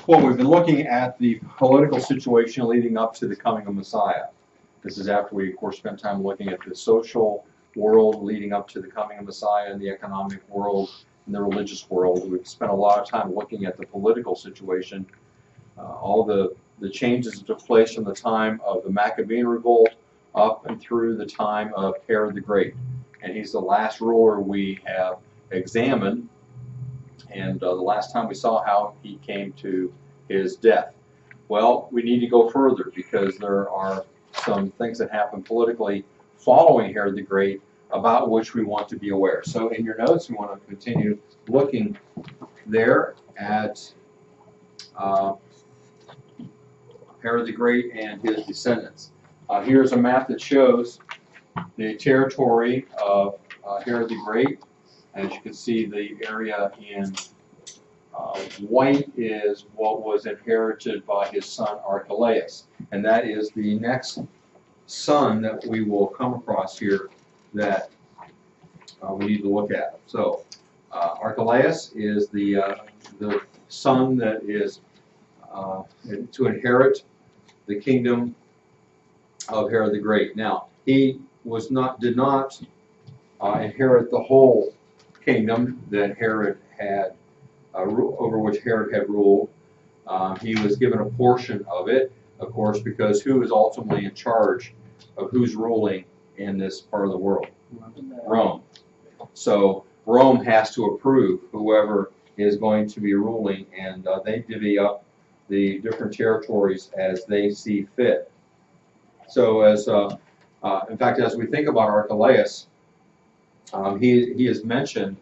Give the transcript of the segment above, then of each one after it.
Well, we've been looking at the political situation leading up to the coming of Messiah. This is after we, of course, spent time looking at the social world leading up to the coming of Messiah, and the economic world, and the religious world. We've spent a lot of time looking at the political situation, all the changes that took place from the time of the Maccabean revolt up and through the time of Herod the Great. And he's the last ruler we have examined, and the last time we saw how he came to his death. Well, we need to go further because there are some things that happen politically following Herod the Great about which we want to be aware. So in your notes, we want to continue looking there at Herod the Great and his descendants. Here's a map that shows the territory of Herod the Great. As you can see, the area in white is what was inherited by his son Archelaus. And that is the next son that we will come across here that we need to look at. So Archelaus is the son that is to inherit the kingdom of Herod the Great. Now, he did not inherit the whole kingdom that Herod had over which Herod had ruled. He was given a portion of it, of course, because who is ultimately in charge of who's ruling in this part of the world? Rome. So Rome has to approve whoever is going to be ruling, and they divvy up the different territories as they see fit. So in fact, as we think about Archelaus, he is mentioned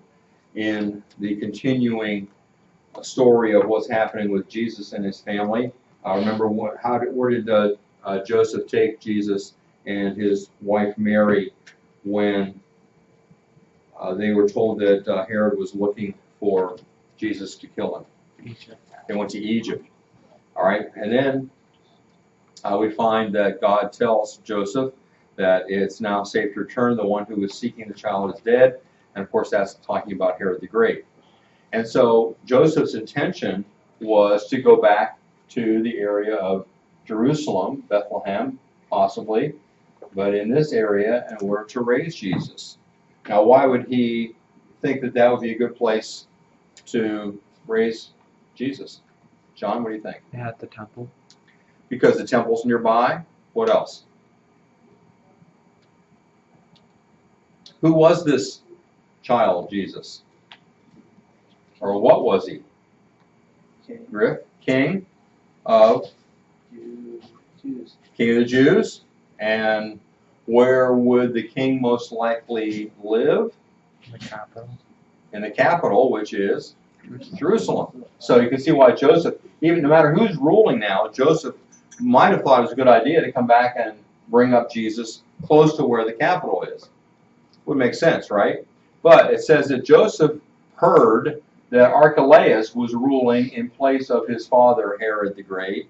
in the continuing story of what's happening with Jesus and his family. Remember, where did Joseph take Jesus and his wife Mary when they were told that Herod was looking for Jesus to kill him? Egypt. They went to Egypt. All right, and then we find that God tells Joseph that it's now safe to return. The one who was seeking the child is dead. And of course, that's talking about Herod the Great. And so Joseph's intention was to go back to the area of Jerusalem, Bethlehem, possibly, but in this area, and were to raise Jesus. Now, why would he think that that would be a good place to raise Jesus? John, what do you think? At the temple. Because the temple's nearby? What else? Who was this child, Jesus? Or what was he? King. Griff? King of Jews. King of the Jews. And where would the king most likely live? The capital. In the capital, which is Jerusalem. So you can see why Joseph, even no matter who's ruling now, Joseph might have thought it was a good idea to come back and bring up Jesus close to where the capital is. Would make sense, right? But it says that Joseph heard that Archelaus was ruling in place of his father Herod the Great,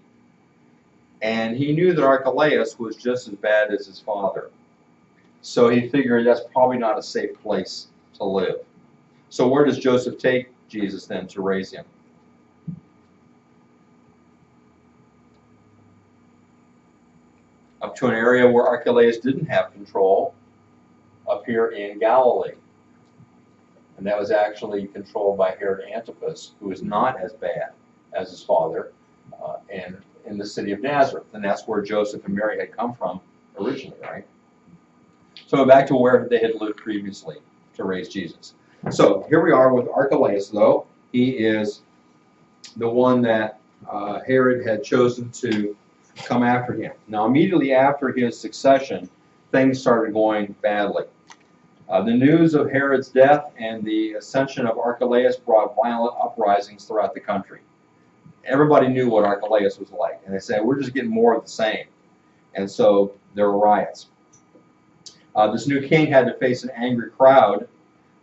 and he knew that Archelaus was just as bad as his father. So he figured that's probably not a safe place to live. So where does Joseph take Jesus then to raise him? Up to an area where Archelaus didn't have control, up here in Galilee. And that was actually controlled by Herod Antipas, who is not as bad as his father, and in the city of Nazareth. And that's where Joseph and Mary had come from originally, right? So back to where they had lived previously to raise Jesus. So here we are with Archelaus, though. He is the one that Herod had chosen to come after him. Now, immediately after his succession, things started going badly. The news of Herod's death and the ascension of Archelaus brought violent uprisings throughout the country. Everybody knew what Archelaus was like, and they said, we're just getting more of the same. And so there were riots. This new king had to face an angry crowd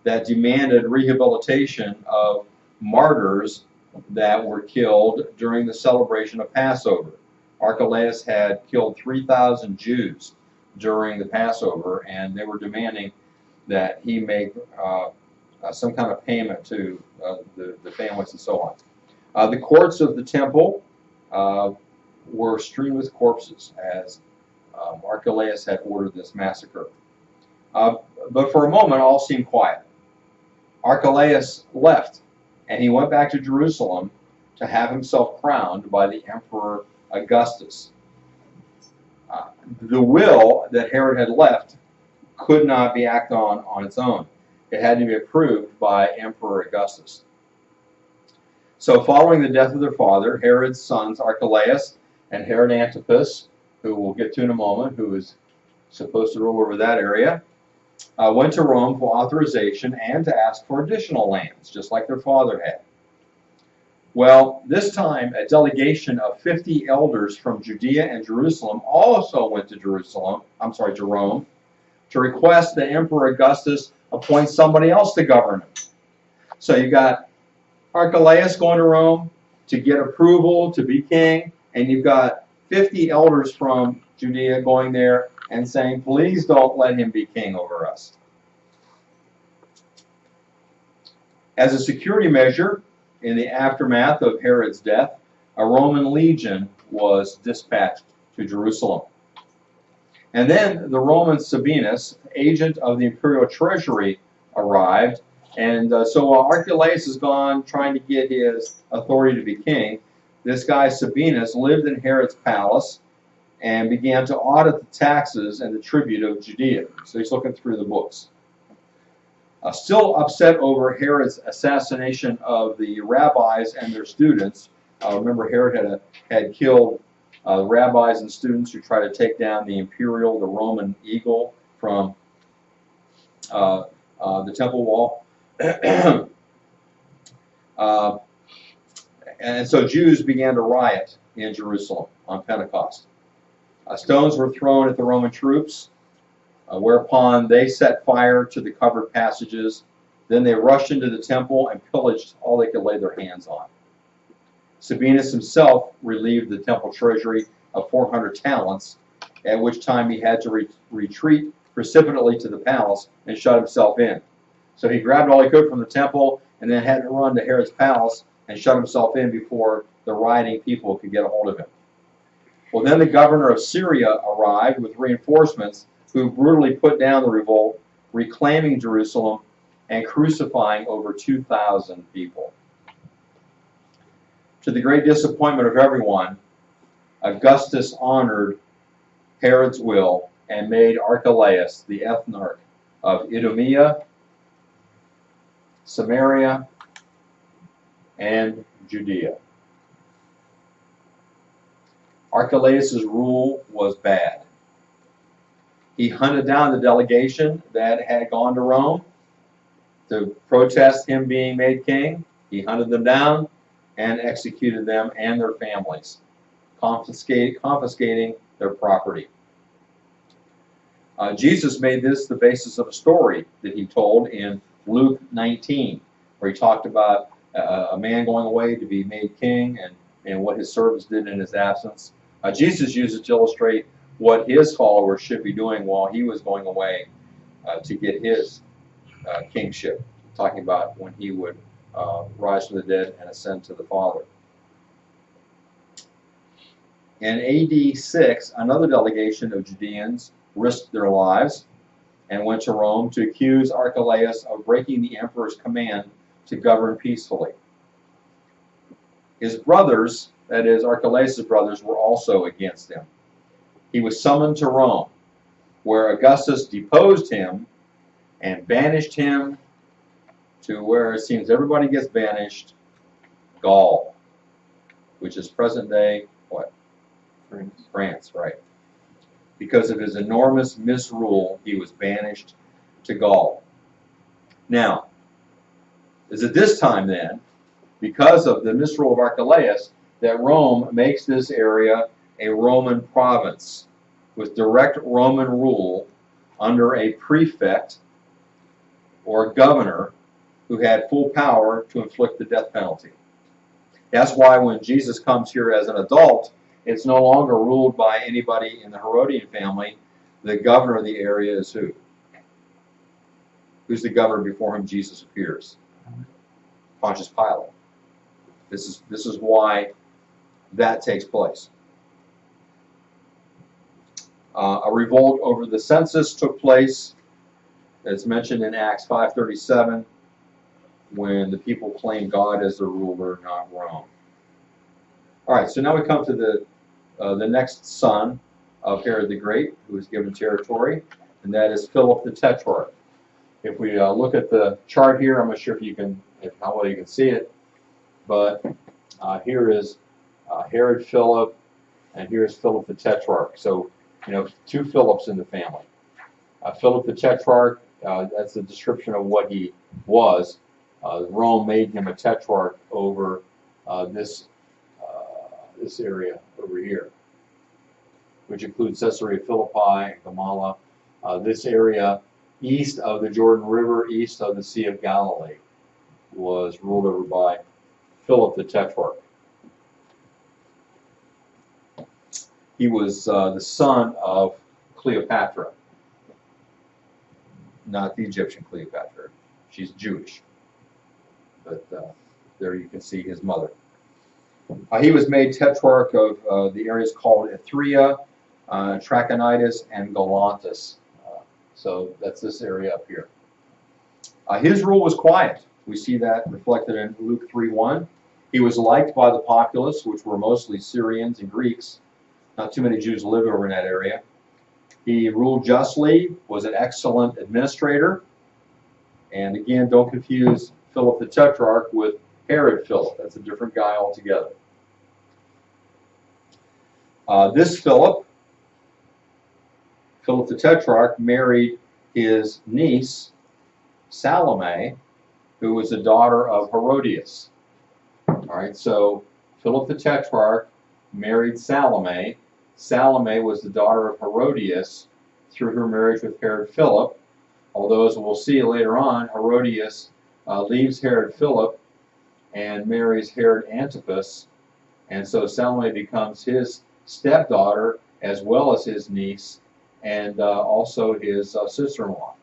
that demanded rehabilitation of martyrs that were killed during the celebration of Passover. Archelaus had killed 3,000 Jews during the Passover, and they were demanding that he make some kind of payment to the families and so on. The courts of the temple were strewn with corpses as Archelaus had ordered this massacre. But for a moment, all seemed quiet. Archelaus left, and he went back to Jerusalem to have himself crowned by the Emperor Augustus. The will that Herod had left could not be acted on its own. It had to be approved by Emperor Augustus. So following the death of their father, Herod's sons Archelaus and Herod Antipas, who we'll get to in a moment, who is supposed to rule over that area, went to Rome for authorization and to ask for additional lands, just like their father had. Well, this time a delegation of 50 elders from Judea and Jerusalem also went to Rome, to request that Emperor Augustus appoint somebody else to govern him. So you got Archelaus going to Rome to get approval to be king, and you've got 50 elders from Judea going there and saying, please don't let him be king over us. As a security measure, in the aftermath of Herod's death, a Roman legion was dispatched to Jerusalem. And then the Roman Sabinus, agent of the imperial treasury, arrived. And so while Archelaus is gone trying to get his authority to be king, this guy Sabinus lived in Herod's palace and began to audit the taxes and the tribute of Judea. So he's looking through the books. Still upset over Herod's assassination of the rabbis and their students. Remember, Herod had killed rabbis and students who tried to take down the Roman eagle from the temple wall. And so Jews began to riot in Jerusalem on Pentecost. Stones were thrown at the Roman troops, whereupon they set fire to the covered passages. Then they rushed into the temple and pillaged all they could lay their hands on. Sabinus himself relieved the temple treasury of 400 talents, at which time he had to retreat precipitately to the palace and shut himself in. So he grabbed all he could from the temple and then had to run to Herod's palace and shut himself in before the rioting people could get a hold of him. Well, then the governor of Syria arrived with reinforcements who brutally put down the revolt, reclaiming Jerusalem and crucifying over 2,000 people. To the great disappointment of everyone, Augustus honored Herod's will and made Archelaus the ethnarch of Idumea, Samaria, and Judea. Archelaus' rule was bad. He hunted down the delegation that had gone to Rome to protest him being made king. He hunted them down and executed them and their families, confiscating their property. Jesus made this the basis of a story that he told in Luke 19, where he talked about a man going away to be made king and what his servants did in his absence. Jesus used it to illustrate what his followers should be doing while he was going away to get his kingship, talking about when he would rise from the dead and ascend to the Father. In AD 6, another delegation of Judeans risked their lives and went to Rome to accuse Archelaus of breaking the emperor's command to govern peacefully. His brothers, that is Archelaus' brothers, were also against him. He was summoned to Rome, where Augustus deposed him and banished him to where it seems everybody gets banished, Gaul, which is present-day, what? France, right. Because of his enormous misrule, he was banished to Gaul. Now, is it this time then, because of the misrule of Archelaus, that Rome makes this area a Roman province with direct Roman rule under a prefect or governor who had full power to inflict the death penalty. That's why when Jesus comes here as an adult, it's no longer ruled by anybody in the Herodian family. The governor of the area is who? Who's the governor before whom Jesus appears? Pontius Pilate. This is why that takes place. A revolt over the census took place. It's mentioned in Acts 5:37 when the people claimed God as their ruler, not Rome. All right, so now we come to the next son of Herod the Great, who was given territory, and that is Philip the Tetrarch. If we look at the chart here, I'm not sure how well you can see it, but here is Herod Philip, and here's Philip the Tetrarch. So, two Philips in the family. Philip the Tetrarch, that's a description of what he was. Rome made him a tetrarch over this area over here, which includes Caesarea Philippi and Gamala. This area east of the Jordan River, east of the Sea of Galilee, was ruled over by Philip the Tetrarch. He was the son of Cleopatra, not the Egyptian Cleopatra. She's Jewish. But there you can see his mother. He was made tetrarch of the areas called Ithria, Trachonitis, and Galantis. So that's this area up here. His rule was quiet. We see that reflected in Luke 3:1. He was liked by the populace, which were mostly Syrians and Greeks. Not too many Jews lived over in that area. He ruled justly, was an excellent administrator. And again, don't confuse Philip the Tetrarch with Herod Philip. That's a different guy altogether. This Philip the Tetrarch, married his niece, Salome, who was the daughter of Herodias. All right, so Philip the Tetrarch married Salome. Salome was the daughter of Herodias through her marriage with Herod Philip. Although, as we'll see later on, Herodias leaves Herod Philip and marries Herod Antipas, and so Salome becomes his stepdaughter as well as his niece, and also his sister-in-law.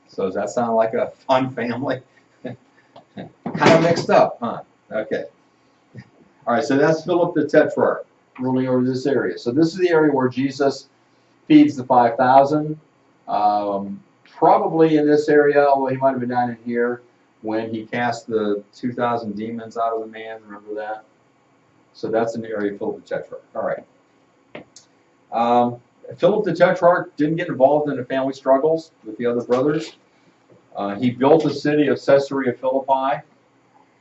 So does that sound like a fun family? Kind of mixed up, huh? Okay. All right, so that's Philip the Tetrarch ruling over this area. So this is the area where Jesus feeds the 5,000. Probably in this area, although he might have been down in here when he cast the 2,000 demons out of the man. Remember that? So that's in the area of Philip the Tetrarch. All right. Philip the Tetrarch didn't get involved in the family struggles with the other brothers. He built the city of Caesarea Philippi,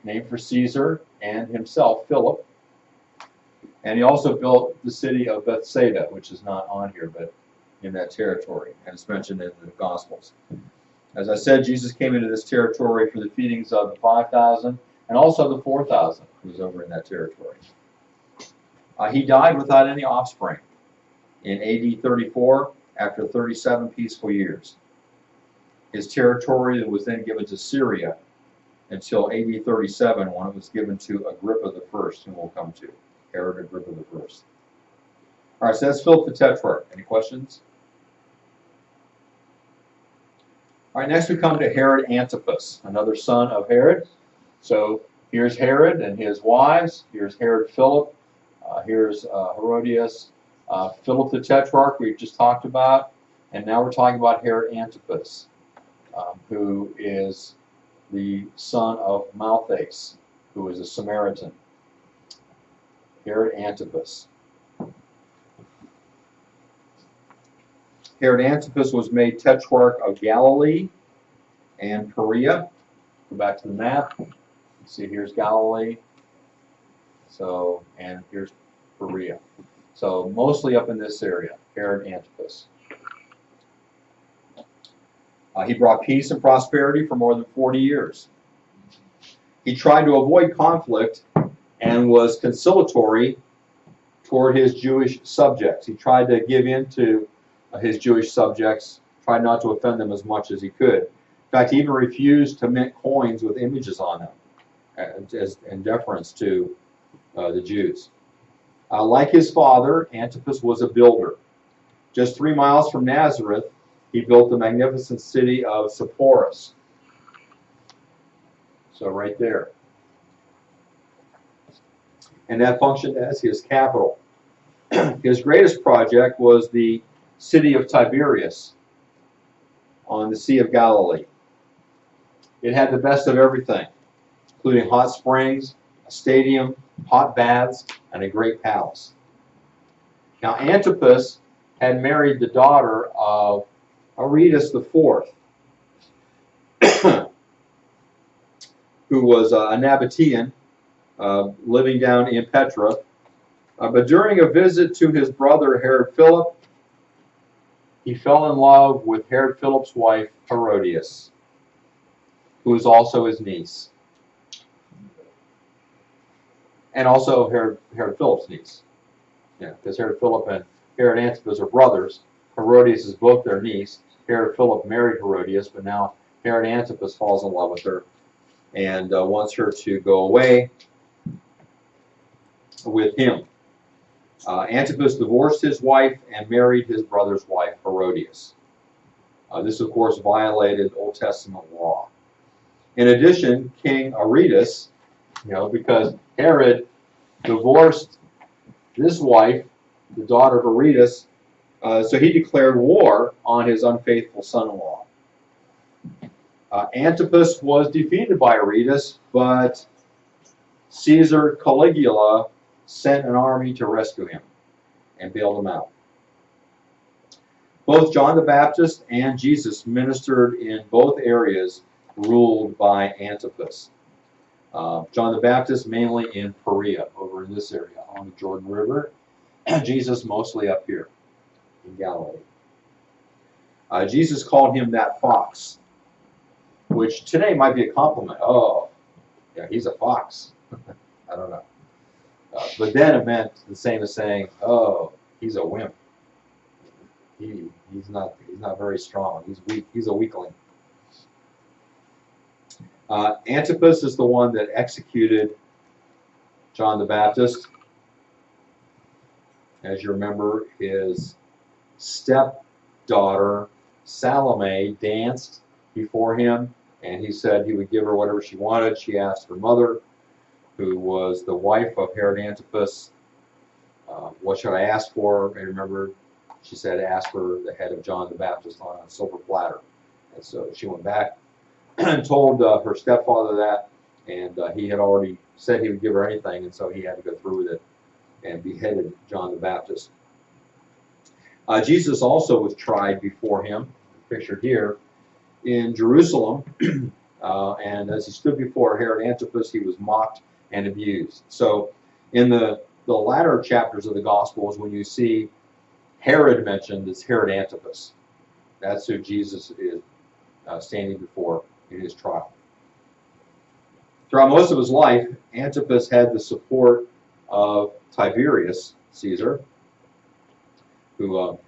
named for Caesar and himself, Philip. And he also built the city of Bethsaida, which is not on here, but in that territory, and it's mentioned in the Gospels. As I said, Jesus came into this territory for the feedings of the 5,000 and also the 4,000 who was over in that territory. He died without any offspring in AD 34 after 37 peaceful years. His territory was then given to Syria until AD 37 when it was given to Agrippa I, whom we'll come to, Herod Agrippa I. All right, so that's Philip the Tetrarch. Any questions? All right, next we come to Herod Antipas, another son of Herod. So here's Herod and his wives. Here's Herod Philip. Here's Herodias. Philip the Tetrarch we've just talked about. And now we're talking about Herod Antipas, who is the son of Malchus, who was a Samaritan. Herod Antipas. Herod Antipas was made Tetrarch of Galilee and Perea. Go back to the map. See, here's Galilee. So, and here's Perea. So, mostly up in this area, Herod Antipas. He brought peace and prosperity for more than 40 years. He tried to avoid conflict and was conciliatory toward his Jewish subjects. He tried to give in to his Jewish subjects, tried not to offend them as much as he could. In fact, he even refused to mint coins with images on them as in deference to the Jews. Like his father, Antipas was a builder. Just 3 miles from Nazareth, he built the magnificent city of Sepphoris. So right there. and that functioned as his capital. His greatest project was the city of Tiberias on the Sea of Galilee. It had the best of everything, including hot springs, a stadium, hot baths, and a great palace. Now, Antipas had married the daughter of Aretas IV, who was a Nabatean living down in Petra. But during a visit to his brother Herod Philip, he fell in love with Herod Philip's wife Herodias, who was also his niece, and also Herod Philip's niece. Yeah, because Herod Philip and Herod Antipas are brothers. Herodias is both their niece. Herod Philip married Herodias, but now Herod Antipas falls in love with her and wants her to go away with him. Antipas divorced his wife and married his brother's wife, Herodias. This, of course, violated Old Testament law. In addition, King Aretas, because Herod divorced this wife, the daughter of Aretas, so he declared war on his unfaithful son-in-law. Antipas was defeated by Aretas, but Caesar Caligula sent an army to rescue him and bailed him out. Both John the Baptist and Jesus ministered in both areas ruled by Antipas. John the Baptist mainly in Perea, over in this area on the Jordan River. Jesus mostly up here in Galilee. Jesus called him that fox, which today might be a compliment. Oh, yeah, he's a fox. I don't know. But then it meant the same as saying, oh, he's a wimp. He's not very strong. He's weak. He's a weakling. Antipas is the one that executed John the Baptist. As you remember, his stepdaughter Salome danced before him, and he said he would give her whatever she wanted. She asked her mother, who was the wife of Herod Antipas, what should I ask for? And remember, she said, ask for the head of John the Baptist on a silver platter. And so she went back and told her stepfather that, and he had already said he would give her anything, and so he had to go through with it and beheaded John the Baptist. Jesus also was tried before him, pictured here, in Jerusalem, and as he stood before Herod Antipas, he was mocked and abused. So in the latter chapters of the Gospels, when you see Herod mentioned, it's Herod Antipas. That's who Jesus is standing before in his trial. Throughout most of his life, Antipas had the support of Tiberius Caesar, who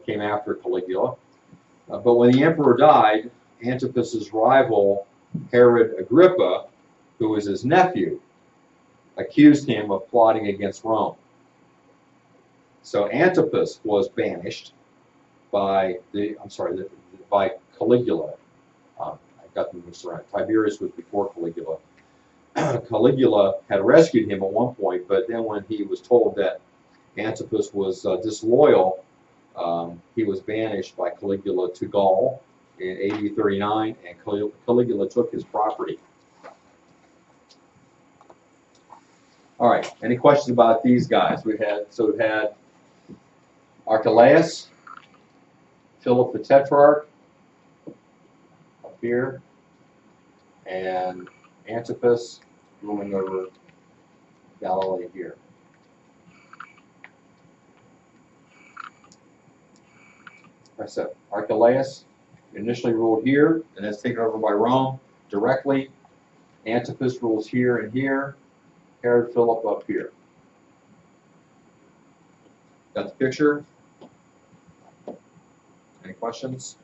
came after Caligula. But when the emperor died, Antipas's rival Herod Agrippa, who was his nephew, accused him of plotting against Rome. So Antipas was banished by by Caligula. I got them mixed around. Tiberius was before Caligula. Caligula had rescued him at one point, but then when he was told that Antipas was disloyal, he was banished by Caligula to Gaul in AD 39, and Caligula took his property. All right, any questions about these guys? We've had Archelaus, Philip the Tetrarch up here, and Antipas ruling over Galilee here. Like I said, Archelaus initially ruled here, and that's taken over by Rome directly. Antipas rules here and here. Herod Philip up here. Got the picture? Any questions?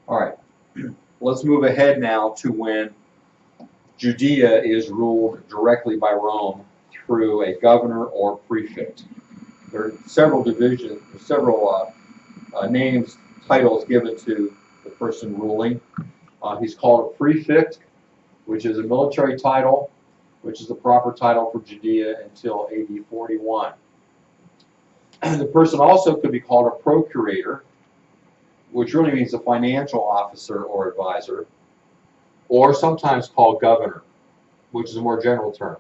All right. Let's move ahead now to when Judea is ruled directly by Rome through a governor or prefect. There are several divisions, several titles given to the person ruling. He's called a prefect, which is a military title, which is the proper title for Judea until AD 41. The person also could be called a procurator, which really means a financial officer or advisor, or sometimes called governor, which is a more general term.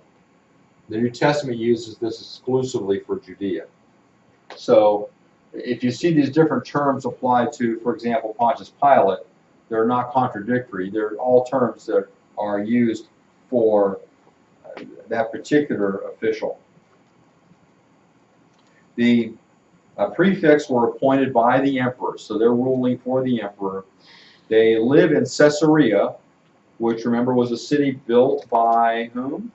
The New Testament uses this exclusively for Judea. So if you see these different terms applied to, for example, Pontius Pilate, they're not contradictory. They're all terms that are used for that particular official. The prefects were appointed by the emperor, so they're ruling for the emperor. They live in Caesarea, which, remember, was a city built by whom?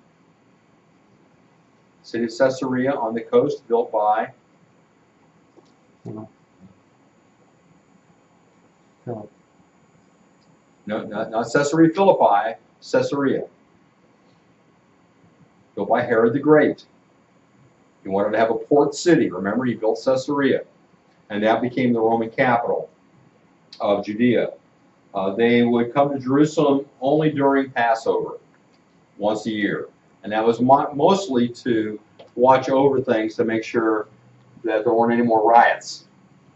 City of Caesarea on the coast, built by Philip. no, not Caesarea Philippi, Caesarea. Built by Herod the Great. He wanted to have a port city. Remember, he built Caesarea, and that became the Roman capital of Judea. They would come to Jerusalem only during Passover, once a year, and that was mostly to watch over things to make sure that there weren't any more riots,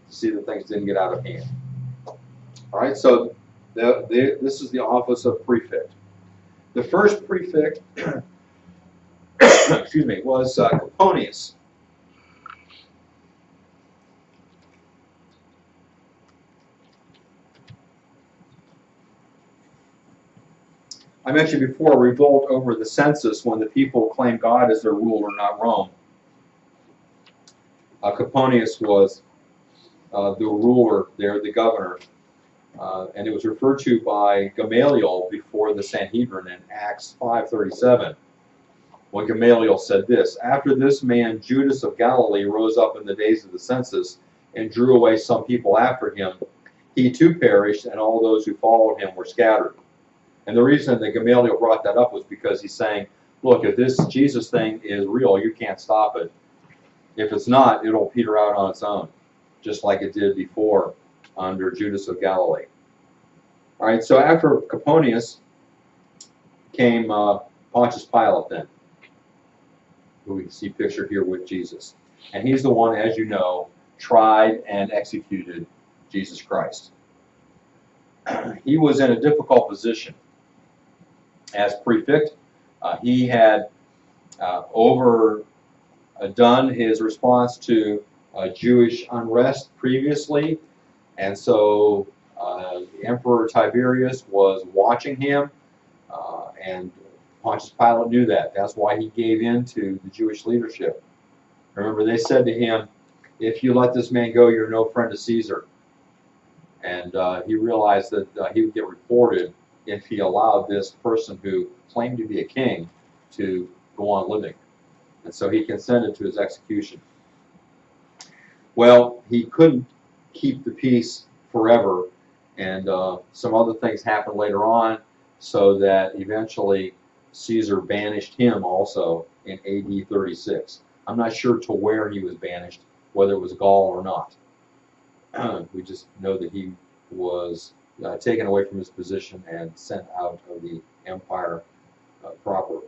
to see that things didn't get out of hand. All right, so this is the office of prefect. The first prefect, excuse me, was Coponius. I mentioned before a revolt over the census when the people claimed God as their ruler, not Rome. Coponius was the ruler there, the governor, and it was referred to by Gamaliel before the Sanhedrin in Acts 5:37. When Gamaliel said this, "After this man Judas of Galilee rose up in the days of the census and drew away some people after him, he too perished, and all those who followed him were scattered." And the reason that Gamaliel brought that up was because he's saying, look, if this Jesus thing is real, you can't stop it. If it's not, it'll peter out on its own, just like it did before under Judas of Galilee. All right, so after Coponius came Pontius Pilate then, who we see pictured here with Jesus. And he's the one, as you know, tried and executed Jesus Christ. He was in a difficult position as prefect. He had overdone his response to Jewish unrest previously, and so the Emperor Tiberius was watching him, and Pontius Pilate knew that. That's why he gave in to the Jewish leadership. Remember, they said to him, "If you let this man go, you're no friend to Caesar." And he realized that he would get reported if he allowed this person who claimed to be a king to go on living. And so he consented to his execution. Well, he couldn't keep the peace forever, and some other things happened later on, so that eventually Caesar banished him also in AD 36. I'm not sure to where he was banished, whether it was Gaul or not. We just know that he was taken away from his position and sent out of the empire proper.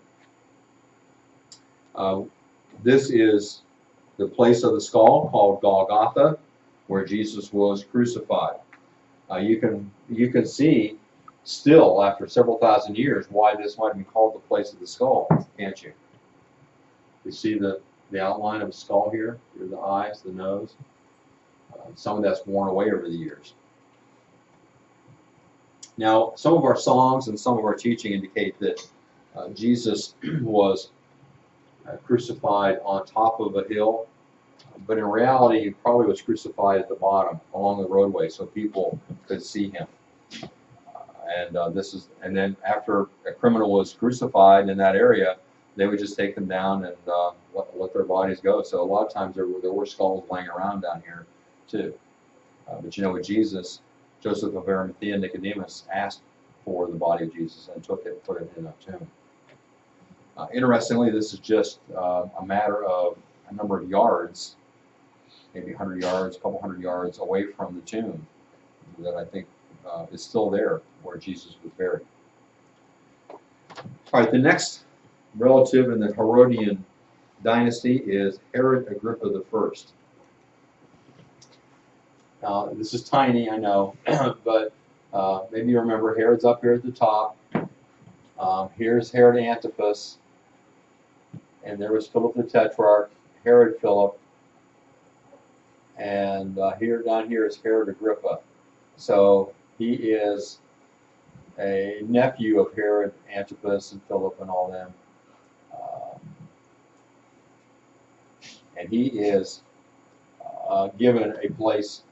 This is the place of the skull called Golgotha, where Jesus was crucified. You can see still, after several thousand years, why this might have been called the place of the skull, can't you? You see the outline of the skull here? Here are the eyes, the nose. Some of that's worn away over the years. Now, some of our songs and some of our teaching indicate that Jesus was crucified on top of a hill, but in reality, he probably was crucified at the bottom along the roadway so people could see him. And then after a criminal was crucified in that area, they would just take them down and let their bodies go. So a lot of times there were skulls laying around down here too. But you know, with Jesus, Joseph of Arimathea and Nicodemus asked for the body of Jesus and took it, put it in a tomb. Interestingly, this is just a matter of a number of yards, maybe 100 yards, a couple hundred yards away from the tomb that I think is still there where Jesus was buried. All right, the next relative in the Herodian dynasty is Herod Agrippa I. Now, this is tiny, I know, but maybe you remember Herod's up here at the top. Here's Herod Antipas, and there was Philip the Tetrarch, Herod Philip, and down here is Herod Agrippa. So he is a nephew of Herod Antipas and Philip and all them. And he is given a place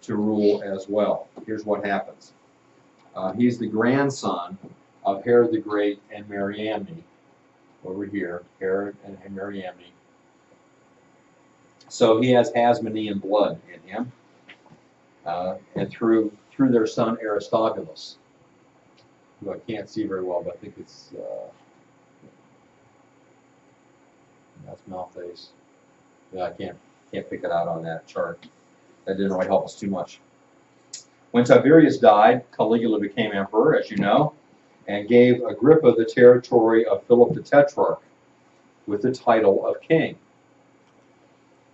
to rule as well. Here's what happens. He's the grandson of Herod the Great and Mariamne. Over here, Herod and Mariamne. So he has Hasmonean blood in him, and through their son Aristobulus, who I can't see very well, but I think it's that's Malthus. Yeah, I can't pick it out on that chart. That didn't really help us too much. When Tiberius died, Caligula became emperor, as you know, and gave Agrippa the territory of Philip the Tetrarch with the title of king.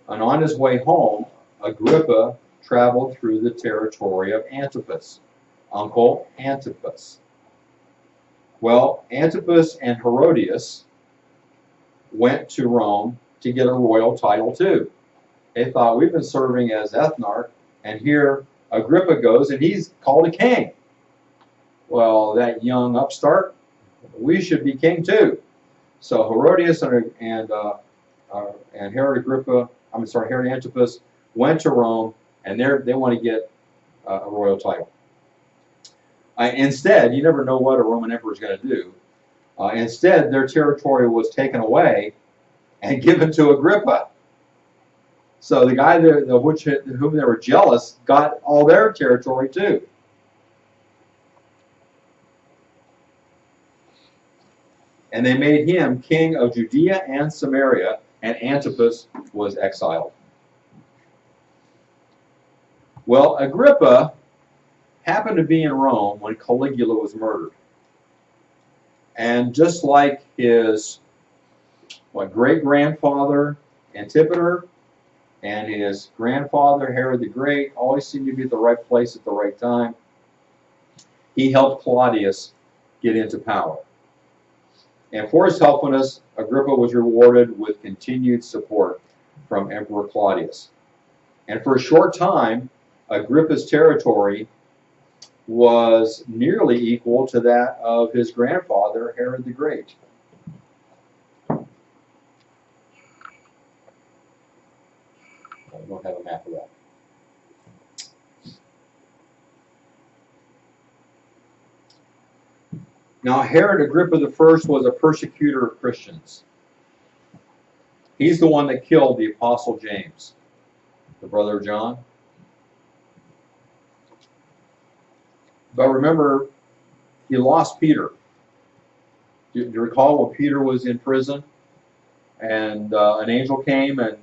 And on his way home, Agrippa traveled through the territory of Antipas, Uncle Antipas. Well, Antipas and Herodias went to Rome to get a royal title too. They thought, we've been serving as ethnarch, and here Agrippa goes and he's called a king. Well, that young upstart, we should be king too. So Herodias and Herod Antipas went to Rome, and they want to get a royal title. Instead, you never know what a Roman emperor is going to do. Instead, their territory was taken away and given to Agrippa. So the guy whom they were jealous got all their territory too. And they made him king of Judea and Samaria, and Antipas was exiled. Well, Agrippa happened to be in Rome when Caligula was murdered. And just like his great-grandfather Antipater and his grandfather Herod the Great always seemed to be at the right place at the right time, he helped Claudius get into power. And for his helpfulness, Agrippa was rewarded with continued support from Emperor Claudius. And for a short time, Agrippa's territory was nearly equal to that of his grandfather, Herod the Great. I don't have a map of that. Now, Herod Agrippa I was a persecutor of Christians. He's the one that killed the Apostle James, the brother of John. But remember, he lost Peter. Do you recall when Peter was in prison and an angel came and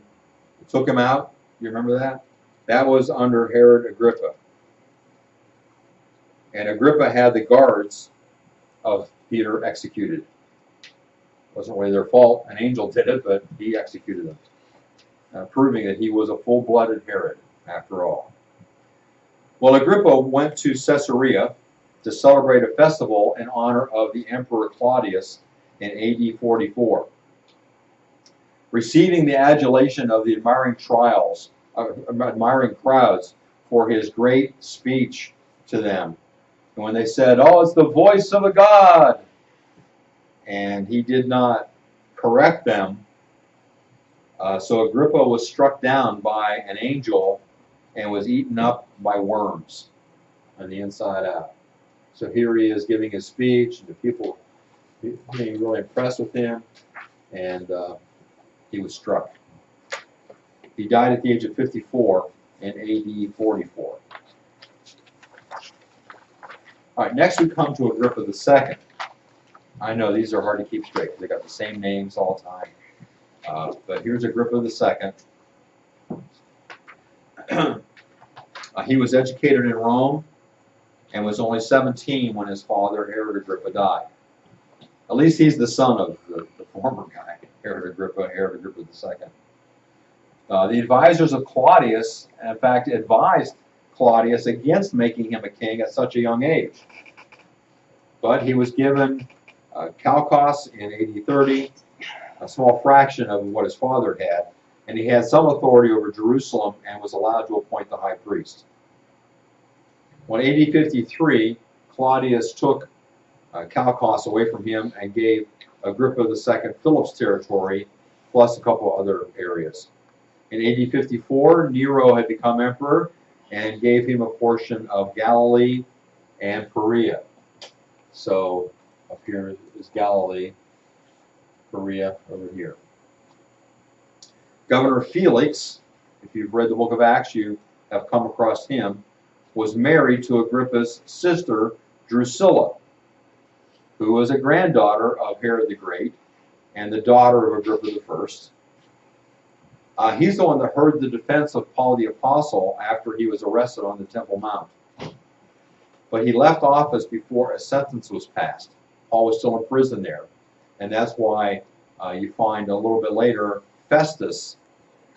took him out? You remember that? That was under Herod Agrippa. And Agrippa had the guards of Peter executed. It wasn't really their fault. An angel did it, but he executed them, proving that he was a full-blooded Herod after all. Well, Agrippa went to Caesarea to celebrate a festival in honor of the Emperor Claudius in AD 44. Receiving the adulation of the admiring crowds for his great speech to them. And when they said, "Oh, it's the voice of a God," and he did not correct them, so Agrippa was struck down by an angel and was eaten up by worms on the inside out. So here he is giving his speech, and the people being really impressed with him, and he was struck. He died at the age of 54 in AD 44. All right, next we come to Agrippa II. I know these are hard to keep straight because they got the same names all the time. But here's Agrippa II. He was educated in Rome and was only 17 when his father, Herod Agrippa, died. At least he's the son of the former guy, Herod Agrippa II. The advisors of Claudius, in fact, advised Claudius against making him a king at such a young age. But he was given Chalcos in AD 30, a small fraction of what his father had, and he had some authority over Jerusalem and was allowed to appoint the high priest. When AD 53, Claudius took Chalcos away from him and gave Agrippa II Philip's territory, plus a couple other areas. In AD 54, Nero had become emperor and gave him a portion of Galilee and Perea. So up here is Galilee, Perea over here. Governor Felix, if you've read the book of Acts, you have come across him, was married to Agrippa's sister, Drusilla, who was a granddaughter of Herod the Great and the daughter of Agrippa I. He's the one that heard the defense of Paul the Apostle after he was arrested on the Temple Mount. But he left office before a sentence was passed. Paul was still in prison there. And that's why you find a little bit later Festus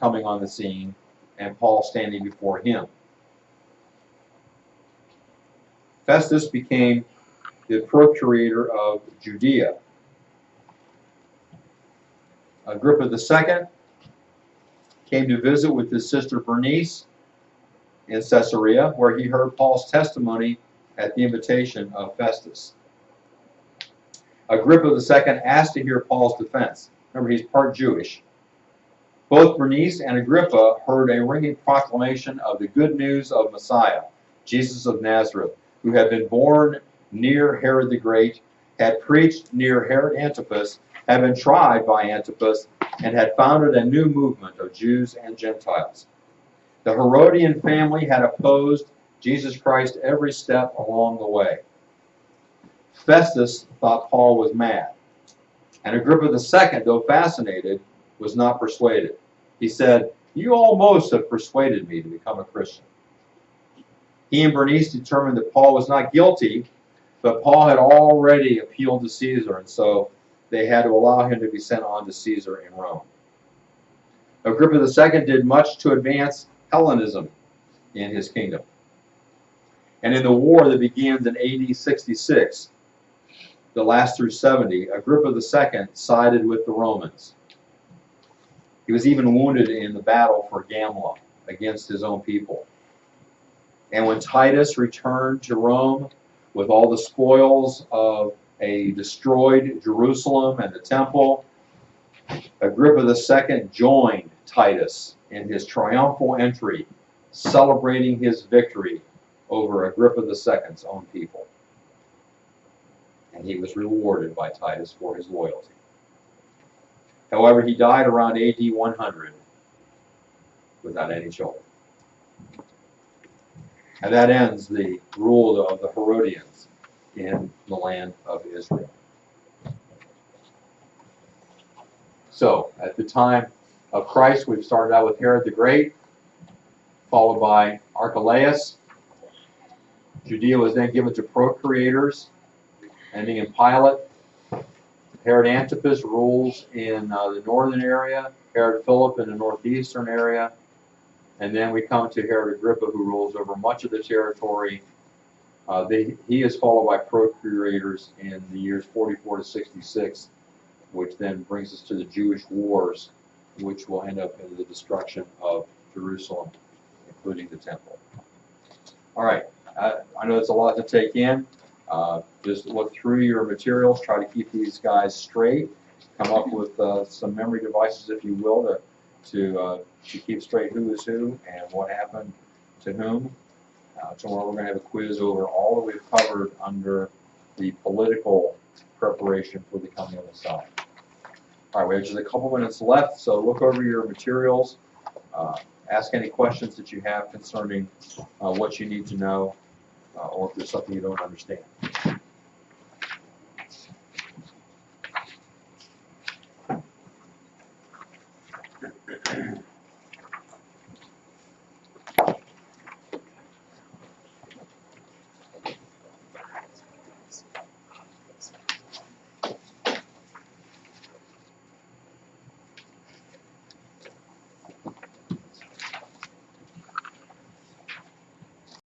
coming on the scene and Paul standing before him. Festus became the procurator of Judea. Agrippa II came to visit with his sister Bernice in Caesarea, where he heard Paul's testimony at the invitation of Festus. Agrippa II asked to hear Paul's defense. Remember, he's part Jewish. Both Bernice and Agrippa heard a ringing proclamation of the good news of Messiah, Jesus of Nazareth, who had been born near Herod the Great, had preached near Herod Antipas, had been tried by Antipas, and had founded a new movement of Jews and Gentiles. The Herodian family had opposed Jesus Christ every step along the way. Festus thought Paul was mad, and Agrippa II, though fascinated, was not persuaded. He said, "You almost have persuaded me to become a Christian." He and Bernice determined that Paul was not guilty, but Paul had already appealed to Caesar, and so they had to allow him to be sent on to Caesar in Rome. Agrippa II did much to advance Hellenism in his kingdom. And in the war that begins in AD 66, that lasts through 70, Agrippa II sided with the Romans. He was even wounded in the battle for Gamla against his own people. And when Titus returned to Rome with all the spoils of a destroyed Jerusalem and the temple, Agrippa II joined Titus in his triumphal entry, celebrating his victory over Agrippa II's own people. And he was rewarded by Titus for his loyalty. However, he died around AD 100 without any children. And that ends the rule of the Herodians in the land of Israel. So, at the time of Christ, we've started out with Herod the Great, followed by Archelaus. Judea was then given to procurators, ending in Pilate. Herod Antipas rules in the northern area, Herod Philip in the northeastern area, and then we come to Herod Agrippa, who rules over much of the territory. He is followed by procurators in the years 44 to 66, which then brings us to the Jewish wars, which will end up in the destruction of Jerusalem, including the temple. All right, I know it's a lot to take in. Just look through your materials, try to keep these guys straight, come up with some memory devices, if you will, to keep straight who is who and what happened to whom. Tomorrow we're going to have a quiz over all that we've covered under the political preparation for the coming of Messiah. All right, we have just a couple minutes left, so look over your materials. Ask any questions that you have concerning what you need to know, or if there's something you don't understand.